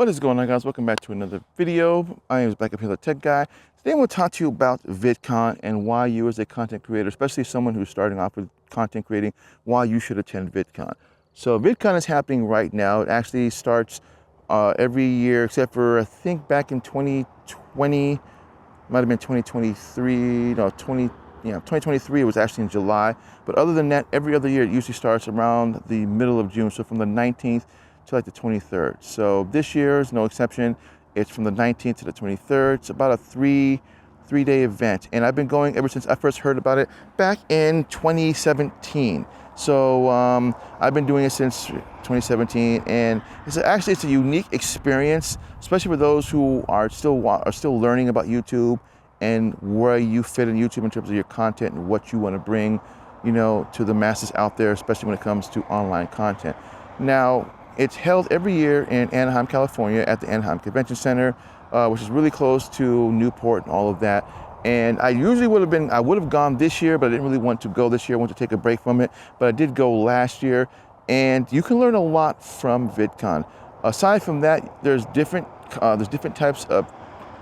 What is going on, guys? Welcome back to another video. I am back up here, the tech guy. Today I'm going to talk to you about VidCon and why you as a content creator, especially someone who's starting off with content creating, why you should attend VidCon. So VidCon is happening right now. It actually starts every year, except for I think back in 2020, might have been 2023, no, 2023 it was actually in July. But other than that, every other year it usually starts around the middle of June. So from the 19th to like the 23rd. So this year is no exception. It's from the 19th to the 23rd. It's about a three-day event. And I've been going ever since I first heard about it back in 2017. So I've been doing it since 2017, and it's a unique experience, especially for those who are still learning about YouTube and where you fit in YouTube in terms of your content and what you want to bring, to the masses out there, especially when it comes to online content. Now, it's held every year in Anaheim, California at the Anaheim Convention Center, which is really close to Newport and all of that. And I would have gone this year, but I didn't really want to go this year. I wanted to take a break from it, but I did go last year. And you can learn a lot from VidCon. Aside from that, there's different types of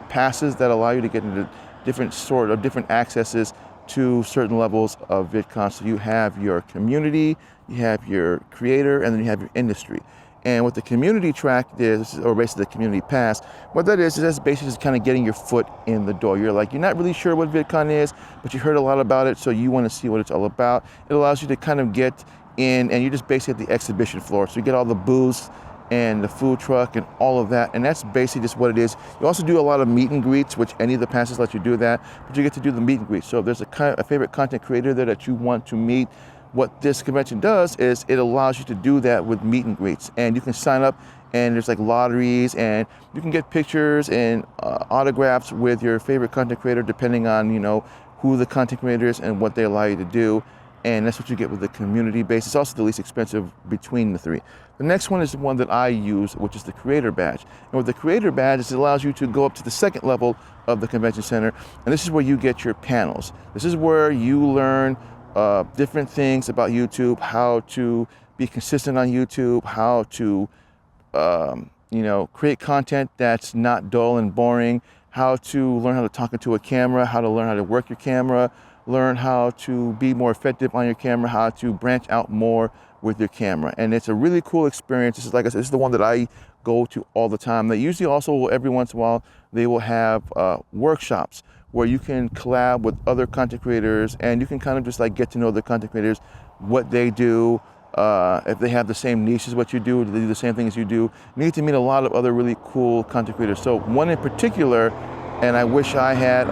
passes that allow you to get into different accesses to certain levels of VidCon. So you have your community, you have your creator, and then you have your industry. And what the community track is, or basically the community pass, what that is that's basically just kind of getting your foot in the door. You're not really sure what VidCon is, but you heard a lot about it, so you want to see what it's all about. It allows you to kind of get in, and you're just basically at the exhibition floor. So you get all the booths and the food truck and all of that, and that's basically just what it is. You also do a lot of meet and greets, which any of the passes let you do that, but you get to do the meet and greets. So if there's a favorite content creator there that you want to meet, what this convention does is it allows you to do that with meet and greets, and you can sign up, and there's like lotteries, and you can get pictures and autographs with your favorite content creator depending on who the content creator is and what they allow you to do. And that's what you get with the community base. It's also the least expensive between the three. The next one is the one that I use, which is the creator badge. And with the creator badge, it allows you to go up to the second level of the convention center, and this is where you get your panels. This is where you learn different things about YouTube, how to be consistent on YouTube, how to create content that's not dull and boring, how to learn how to talk into a camera, how to learn how to work your camera, learn how to be more effective on your camera, how to branch out more with your camera. And it's a really cool experience. This is, like I said, this is the one that I go to all the time. They usually also, every once in a while, they will have workshops where you can collab with other content creators, and you can kind of just get to know the content creators, what they do, if they have the same niche as what you do, they do the same thing as you do. You need to meet a lot of other really cool content creators. So one in particular, and I wish I had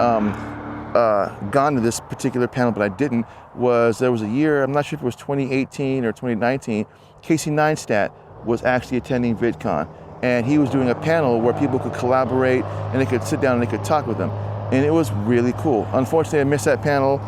gone to this particular panel, but I didn't, there was a year, I'm not sure if it was 2018 or 2019, Casey Neistat was actually attending VidCon, and he was doing a panel where people could collaborate and they could sit down and they could talk with him. And it was really cool. Unfortunately, I missed that panel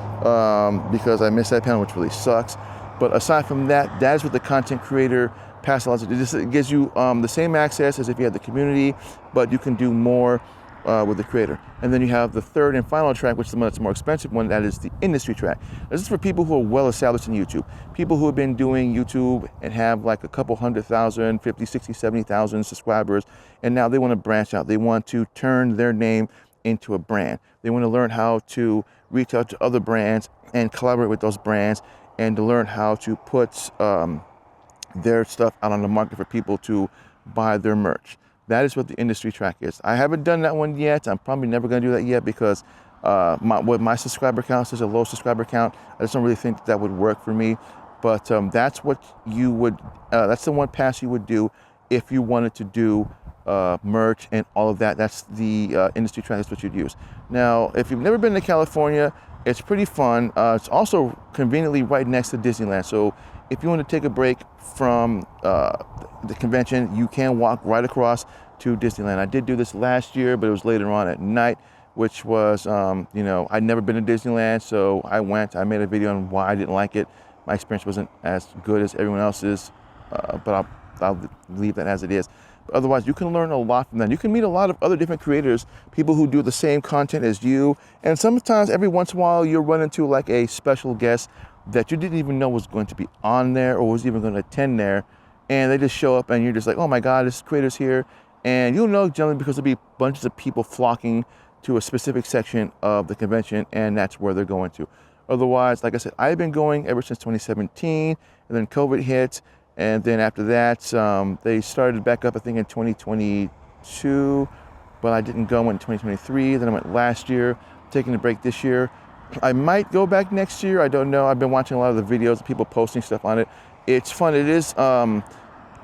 which really sucks. But aside from that, that is what the content creator pass allows you. It gives you the same access as if you had the community, but you can do more with the creator. And then you have the third and final track, which is the one that's more expensive one, that is the industry track. This is for people who are well established in YouTube. People who have been doing YouTube and have like a couple 100,000, 50, 60, 70,000 subscribers, and now they want to branch out. They want to turn their name into a brand. They want to learn how to reach out to other brands and collaborate with those brands, and to learn how to put their stuff out on the market for people to buy their merch. That is what the industry track is. I haven't done that one yet. I'm probably never going to do that yet because with my subscriber count is a low subscriber count. I just don't really think that would work for me. But that's what you would. That's the one pass you would do if you wanted to do merch and all of that. That's the industry track. That's what you'd use. Now, if you've never been to California, it's pretty fun. It's also conveniently right next to Disneyland. So if you want to take a break from the convention, you can walk right across to Disneyland. I did do this last year, but it was later on at night, which was, I'd never been to Disneyland, so I went. I made a video on why I didn't like it. My experience wasn't as good as everyone else's, but I'll leave that as it is. But otherwise, you can learn a lot from that. You can meet a lot of other different creators, people who do the same content as you. And sometimes, every once in a while, you'll run into like a special guest that you didn't even know was going to be on there or was even going to attend there. And they just show up and you're just like, oh my God, this creator's here. And you'll know generally because there'll be bunches of people flocking to a specific section of the convention, and that's where they're going to. Otherwise, like I said, I've been going ever since 2017, and then COVID hit, and then after that, they started back up, I think, in 2022, but I didn't go in 2023. Then I went last year, taking a break this year. I might go back next year. I don't know. I've been watching a lot of the videos of people posting stuff on it. It's fun. It is.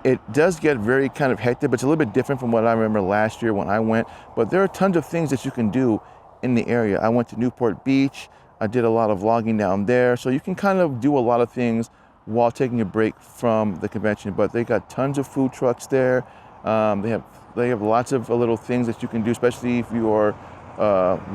It does get very kind of hectic, but it's a little bit different from what I remember last year when I went. But there are tons of things that you can do in the area. I went to Newport Beach. I did a lot of vlogging down there. So you can kind of do a lot of things while taking a break from the convention. But they got tons of food trucks there. They have lots of little things that you can do, especially if you are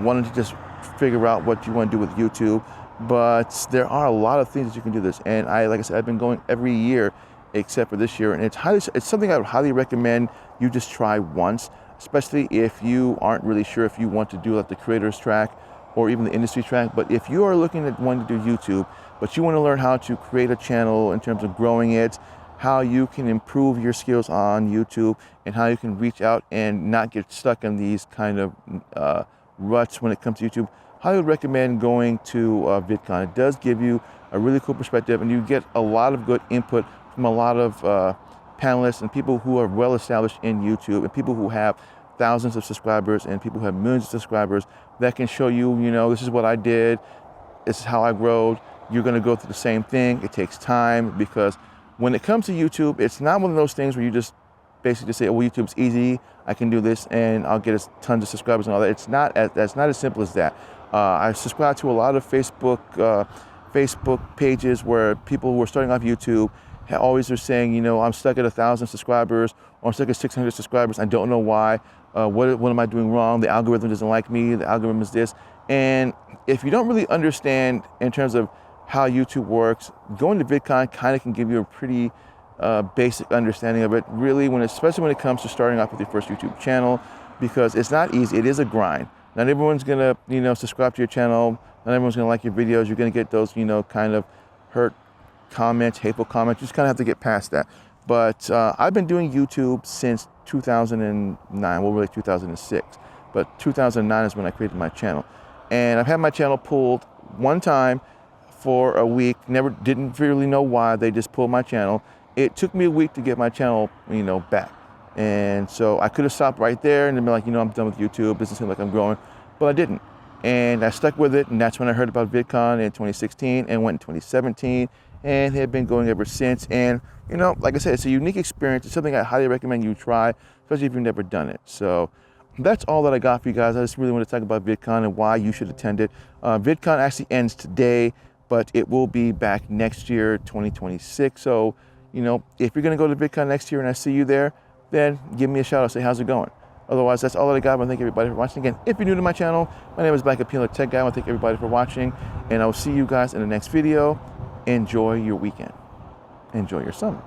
wanting to just figure out what you want to do with YouTube. But there are a lot of things that you can do this. And like I said, I've been going every year except for this year. And it's something I would highly recommend you just try once, especially if you aren't really sure if you want to do like the creators track or even the industry track. But if you are looking at wanting to do YouTube, but you want to learn how to create a channel in terms of growing it, how you can improve your skills on YouTube, and how you can reach out and not get stuck in these kind of ruts when it comes to YouTube, I would recommend going to VidCon. It does give you a really cool perspective, and you get a lot of good input from a lot of panelists and people who are well established in YouTube, and people who have thousands of subscribers and people who have millions of subscribers that can show you, this is what I did, this is how I grew. You're going to go through the same thing. It takes time, because when it comes to YouTube, it's not one of those things where you just basically say, oh, well, YouTube's easy, I can do this and I'll get tons of subscribers and all that. That's not as simple as that. I subscribe to a lot of Facebook pages where people who are starting off YouTube always are saying, I'm stuck at 1,000 subscribers, or I'm stuck at 600 subscribers. I don't know why. What am I doing wrong? The algorithm doesn't like me. The algorithm is this. And if you don't really understand in terms of how YouTube works, going to VidCon kind of can give you a pretty basic understanding of it, really, especially when it comes to starting off with your first YouTube channel, because it's not easy. It is a grind. Not everyone's gonna, subscribe to your channel. Not everyone's gonna like your videos. You're gonna get those, kind of hurt comments, hateful comments. You just kind of have to get past that. But I've been doing YouTube since 2009, well, really 2006. But 2009 is when I created my channel. And I've had my channel pulled one time for a week. Didn't really know why. They just pulled my channel. It took me a week to get my channel, back. And so I could have stopped right there and then been like, I'm done with YouTube. Doesn't seem like I'm growing, but I didn't. And I stuck with it. And that's when I heard about VidCon in 2016 and went in 2017 and have been going ever since. And, like I said, it's a unique experience. It's something I highly recommend you try, especially if you've never done it. So that's all that I got for you guys. I just really want to talk about VidCon and why you should attend it. VidCon actually ends today, but it will be back next year, 2026. So, if you're going to go to VidCon next year and I see you there, then give me a shout out, say how's it going. Otherwise, that's all that I got. I want to thank everybody for watching. Again, if you're new to my channel, my name is Black Appealer Tech Guy. I want to thank everybody for watching, and I will see you guys in the next video. Enjoy your weekend. Enjoy your summer.